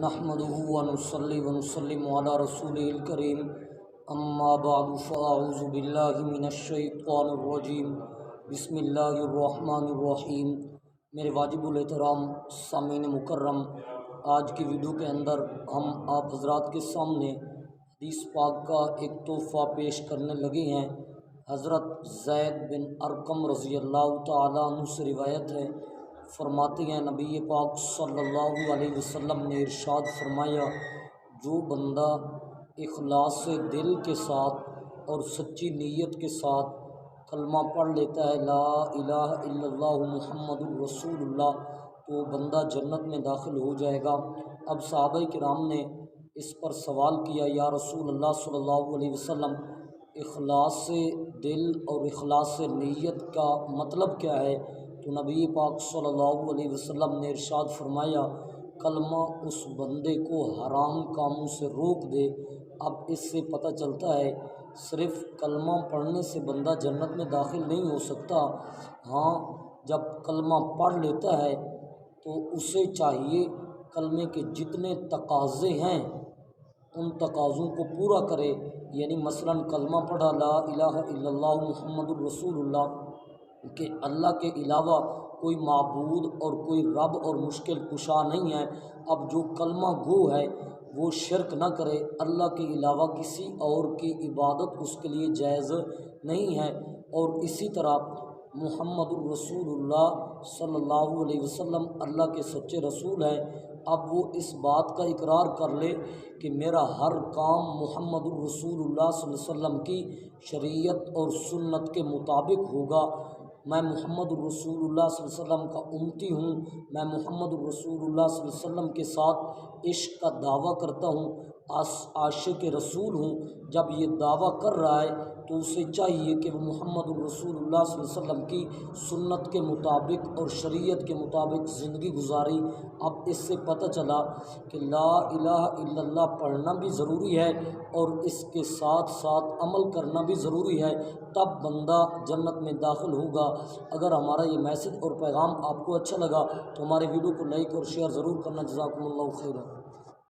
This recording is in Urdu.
نحمده ونصلي ونسلم على رسوله الكريم اما بعد فاعوذ باللہ من الشیطان الرجیم بسم اللہ الرحمن الرحیم۔ میرے واجب الاحترام سامعین مکرم، آج کی ویڈیو کے اندر ہم آپ حضرات کے سامنے حدیث پاک کا ایک تحفہ پیش کرنے لگے ہیں۔ حضرت زید بن ارقم رضی اللہ تعالیٰ عنہ سے روایت ہے، فرماتے ہیں نبی پاک صلی اللہ علیہ وسلم نے ارشاد فرمایا، جو بندہ اخلاص دل کے ساتھ اور سچی نیت کے ساتھ کلمہ پڑھ لیتا ہے لا الہ الا اللہ محمد الرسول اللہ، تو بندہ جنت میں داخل ہو جائے گا۔ اب صحابہ کرام نے اس پر سوال کیا، یا رسول اللہ صلی اللہ علیہ وسلم، اخلاص دل اور اخلاص نیت کا مطلب کیا ہے؟ تو نبی پاک صلی اللہ علیہ وسلم نے ارشاد فرمایا، کلمہ اس بندے کو حرام کاموں سے روک دے۔ اب اس سے پتہ چلتا ہے صرف کلمہ پڑھنے سے بندہ جنت میں داخل نہیں ہو سکتا، ہاں جب کلمہ پڑھ لیتا ہے تو اسے چاہیے کلمے کے جتنے تقاضے ہیں ان تقاضوں کو پورا کرے، یعنی مثلا کلمہ پڑھا لا الہ الا اللہ محمد الرسول اللہ کہ اللہ کے علاوہ کوئی معبود اور کوئی رب اور مشکل کشا نہیں ہے۔ اب جو کلمہ گو ہے وہ شرک نہ کرے، اللہ کے علاوہ کسی اور کی عبادت اس کے لیے جائز نہیں ہے، اور اسی طرح محمد الرسول اللہ صلی اللہ علیہ وسلم اللہ کے سچے رسول ہیں۔ اب وہ اس بات کا اقرار کر لے کہ میرا ہر کام محمد الرسول اللہ صلی اللہ علیہ وسلم کی شریعت اور سنت کے مطابق ہوگا، میں محمد الرسول اللہ صلی اللہ علیہ وسلم کا امتی ہوں، میں محمد الرسول اللہ صلی اللہ علیہ وسلم کے ساتھ عشق کا دعویٰ کرتا ہوں، عاشق رسول ہوں۔ جب یہ دعویٰ کر رہا ہے تو اسے چاہیے کہ وہ محمد الرسول اللہ صلی اللہ علیہ وسلم کی سنت کے مطابق اور شریعت کے مطابق زندگی گزاری۔ اب اس سے پتہ چلا کہ لا الہ الا اللہ پڑھنا بھی ضروری ہے اور اس کے ساتھ ساتھ عمل کرنا بھی ضروری ہے، تب بندہ جنت میں داخل ہوگا۔ اگر ہمارا یہ میسج اور پیغام آپ کو اچھا لگا تو ہمارے ویڈیو کو لائک اور شیئر ضرور کرنا۔ جزاکم اللہ خیرا۔